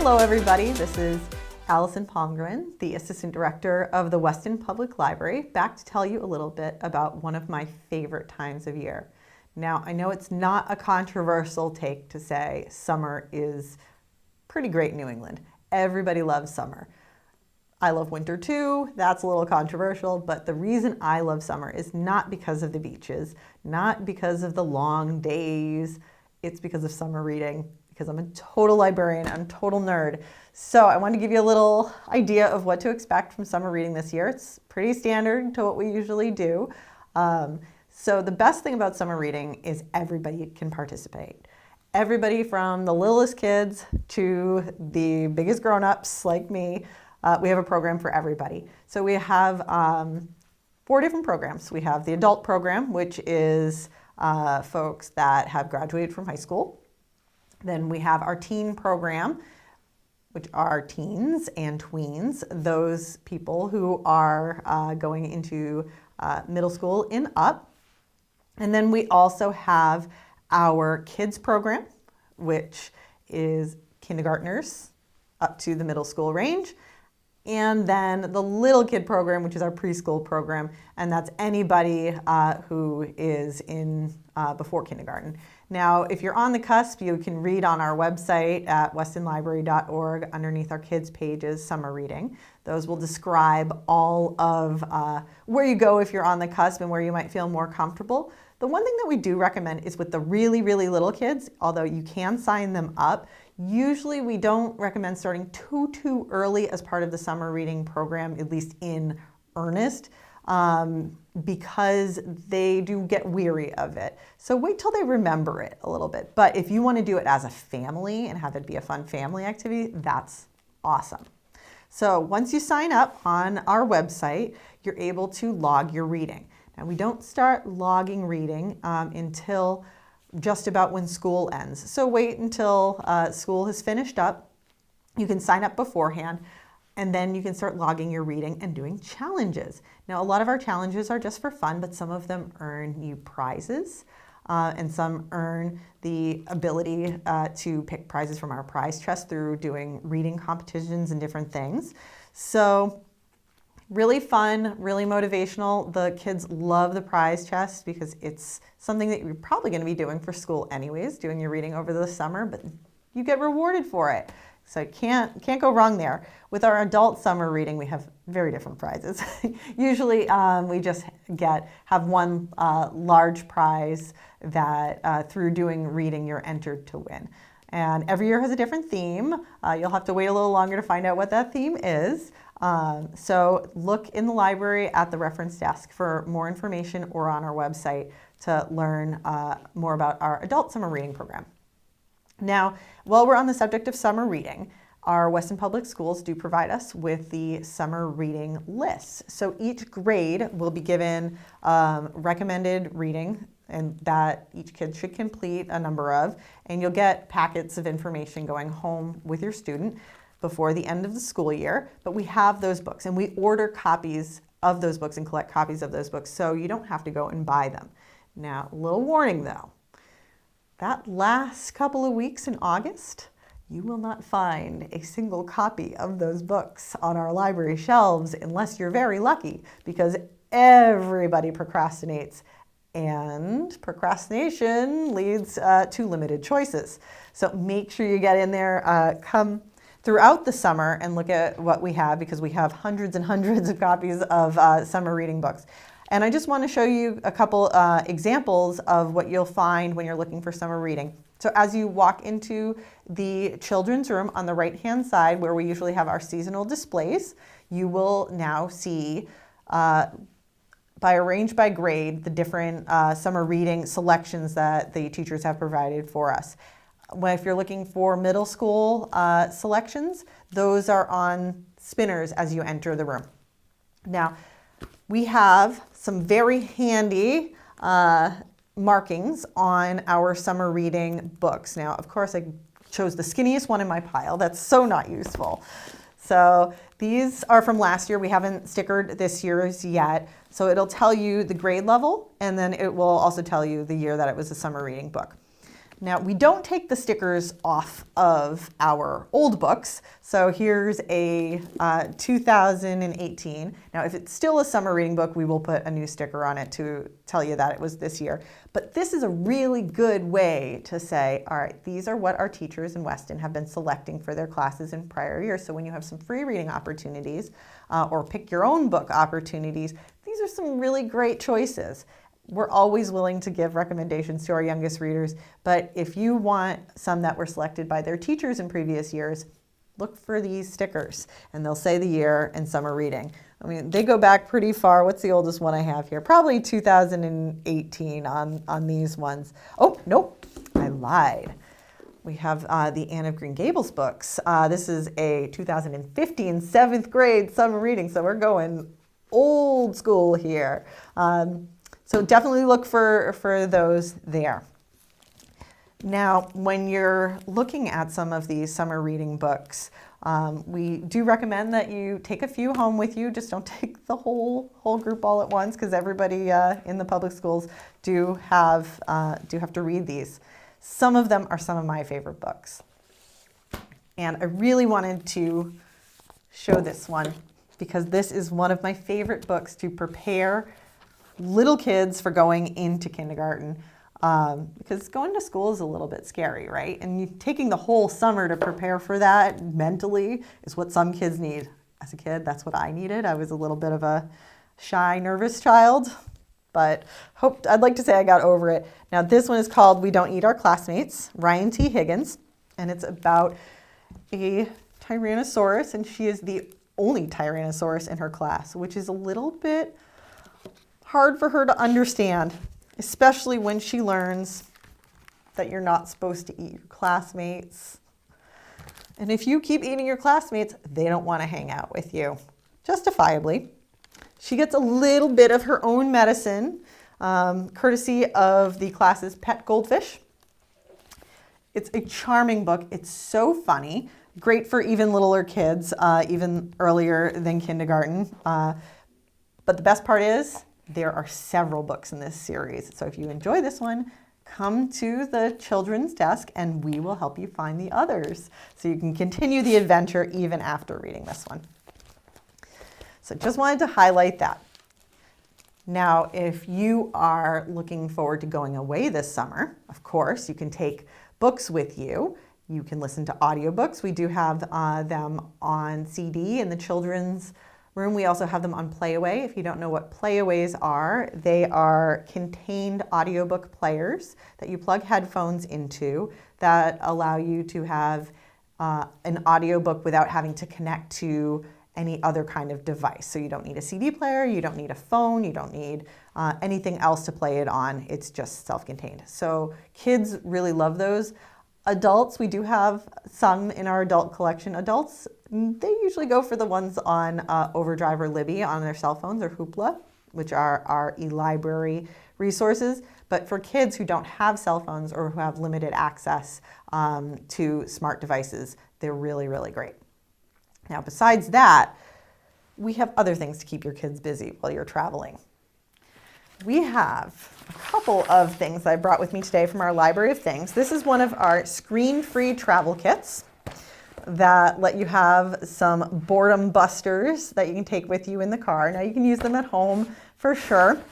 Hello everybody, this is Allison Palmgren, the Assistant Director of the Weston Public Library, back to tell you a little bit about one of my favorite times of year. Now, I know it's not a controversial take to say summer is pretty great in New England. Everybody loves summer. I love winter too, that's a little controversial, but the reason I love summer is not because of the beaches, not because of the long days, it's because of summer reading, because I'm a total librarian, I'm a total nerd. So I want to give you a little idea of what to expect from summer reading this year. It's pretty standard to what we usually do. So the best thing about summer reading is everybody can participate. Everybody from the littlest kids to the biggest grown-ups like me, we have a program for everybody. So we have 4 different programs. We have the adult program, which is folks that have graduated from high school. Then we have our teen program, which are teens and tweens, those people who are going into middle school and up. And then we also have our kids program, which is kindergartners up to the middle school range. And then the little kid program, which is our preschool program, and that's anybody who is in before kindergarten. Now, if you're on the cusp, you can read on our website at westonlibrary.org underneath our kids pages, summer reading. Those will describe all of where you go if you're on the cusp and where you might feel more comfortable. The one thing that we do recommend is with the really, really little kids, although you can sign them up, usually we don't recommend starting too early as part of the summer reading program, at least in earnest, because they do get weary of it. So wait till they remember it a little bit. But if you want to do it as a family and have it be a fun family activity, that's awesome. So once you sign up on our website, you're able to log your reading. Now we don't start logging reading until just about when school ends. So wait until school has finished up. You can sign up beforehand, and then you can start logging your reading and doing challenges. Now, a lot of our challenges are just for fun, but some of them earn you prizes, and some earn the ability to pick prizes from our prize chest through doing reading competitions and different things. So really fun, really motivational. The kids love the prize chest because it's something that you're probably going to be doing for school anyways, doing your reading over the summer, but you get rewarded for it. So can't go wrong there. With our adult summer reading, we have very different prizes. Usually we just have one large prize that through doing reading you're entered to win. And every year has a different theme. You'll have to wait a little longer to find out what that theme is. So look in the library at the reference desk for more information or on our website to learn more about our adult summer reading program. Now, while we're on the subject of summer reading, our Weston Public Schools do provide us with the summer reading lists. So each grade will be given recommended reading and that each kid should complete a number of, and you'll get packets of information going home with your student before the end of the school year. But we have those books and we order copies of those books and collect copies of those books, so you don't have to go and buy them. Now, a little warning though, that last couple of weeks in August, you will not find a single copy of those books on our library shelves unless you're very lucky, because everybody procrastinates, and procrastination leads to limited choices. So make sure you get in there, come throughout the summer and look at what we have, because we have hundreds and hundreds of copies of summer reading books. And I just want to show you a couple examples of what you'll find when you're looking for summer reading. So as you walk into the children's room on the right-hand side, where we usually have our seasonal displays, you will now see arranged by grade the different summer reading selections that the teachers have provided for us. If you're looking for middle school selections, those are on spinners as you enter the room. Now, we have some very handy markings on our summer reading books. Now, of course, I chose the skinniest one in my pile. That's so not useful. So these are from last year. We haven't stickered this year's yet. So it'll tell you the grade level, and then it will also tell you the year that it was a summer reading book. Now, we don't take the stickers off of our old books. So here's a 2018. Now, if it's still a summer reading book, we will put a new sticker on it to tell you that it was this year. But this is a really good way to say, all right, these are what our teachers in Weston have been selecting for their classes in prior years. So when you have some free reading opportunities or pick your own book opportunities, these are some really great choices. We're always willing to give recommendations to our youngest readers, but if you want some that were selected by their teachers in previous years, look for these stickers, and they'll say the year and summer reading. I mean, they go back pretty far. What's the oldest one I have here? Probably 2018 on these ones. Oh, nope, I lied. We have the Anne of Green Gables books. This is a 2015 7th grade summer reading, so we're going old school here. So definitely look for those there. Now, when you're looking at some of these summer reading books, we do recommend that you take a few home with you. Just don't take the whole group all at once, because everybody in the public schools do have to read these. Some of them are some of my favorite books. And I really wanted to show this one because this is one of my favorite books to prepare little kids for going into kindergarten, because going to school is a little bit scary, right? And taking the whole summer to prepare for that mentally is what some kids need. As a kid, that's what I needed. I was a little bit of a shy, nervous child, but I'd like to say I got over it. Now, this one is called We Don't Eat Our Classmates, Ryan T. Higgins, and it's about a Tyrannosaurus, and she is the only Tyrannosaurus in her class, which is a little bit hard for her to understand, especially when she learns that you're not supposed to eat your classmates. And if you keep eating your classmates, they don't want to hang out with you, justifiably. She gets a little bit of her own medicine, courtesy of the class's pet goldfish. It's a charming book. It's so funny, great for even littler kids, even earlier than kindergarten. But the best part is, there are several books in this series. So if you enjoy this one, come to the children's desk and we will help you find the others, so you can continue the adventure even after reading this one. So just wanted to highlight that. Now, if you are looking forward to going away this summer, of course, you can take books with you. You can listen to audiobooks. We do have them on CD in the children's room. We also have them on Playaway. If you don't know what Playaways are, they are contained audiobook players that you plug headphones into that allow you to have an audiobook without having to connect to any other kind of device. So you don't need a CD player, you don't need a phone, you don't need anything else to play it on. It's just self-contained. So kids really love those. Adults, we do have some in our adult collection. Adults, they usually go for the ones on Overdrive or Libby on their cell phones, or Hoopla, which are our e-library resources. But for kids who don't have cell phones or who have limited access to smart devices, they're really, really great. Now, besides that, we have other things to keep your kids busy while you're traveling. We have a couple of things that I brought with me today from our Library of Things. This is one of our screen-free travel kits that let you have some boredom busters that you can take with you in the car. Now, you can use them at home for sure,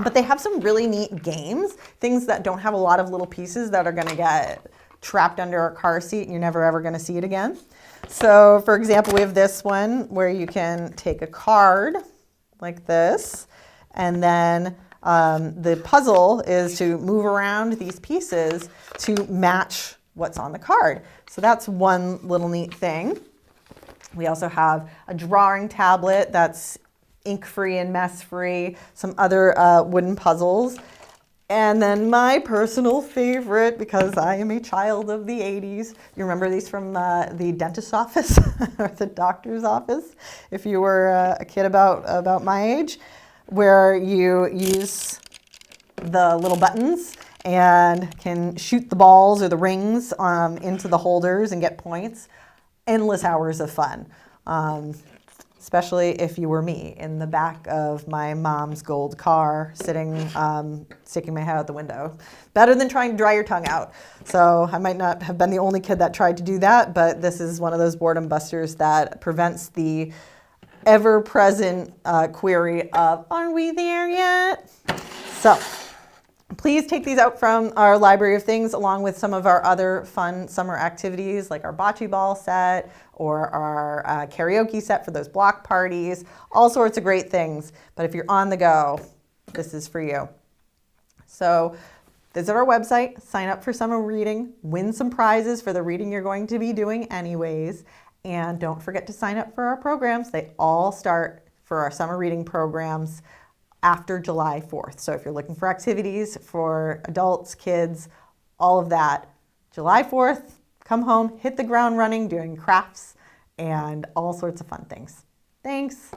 but they have some really neat games, things that don't have a lot of little pieces that are going to get trapped under a car seat and you're never ever going to see it again. So, for example, we have this one where you can take a card like this, and then the puzzle is to move around these pieces to match what's on the card. So that's one little neat thing. We also have a drawing tablet that's ink-free and mess-free, some other wooden puzzles. And then my personal favorite, because I am a child of the 80s, you remember these from the dentist's office or the doctor's office, if you were a kid about my age, where you use the little buttons and can shoot the balls or the rings into the holders and get points. Endless hours of fun. especially if you were me in the back of my mom's gold car sitting, sticking my head out the window. Better than trying to dry your tongue out. So I might not have been the only kid that tried to do that, but this is one of those boredom busters that prevents the ever-present query of, are we there yet? So please take these out from our library of things along with some of our other fun summer activities like our bocce ball set or our karaoke set for those block parties, all sorts of great things. But if you're on the go, this is for you. So visit our website, sign up for summer reading, win some prizes for the reading you're going to be doing anyways, and don't forget to sign up for our programs. They all start for our summer reading programs after July 4th. So if you're looking for activities for adults, kids, all of that, July 4th, come home, hit the ground running, doing crafts and all sorts of fun things. Thanks.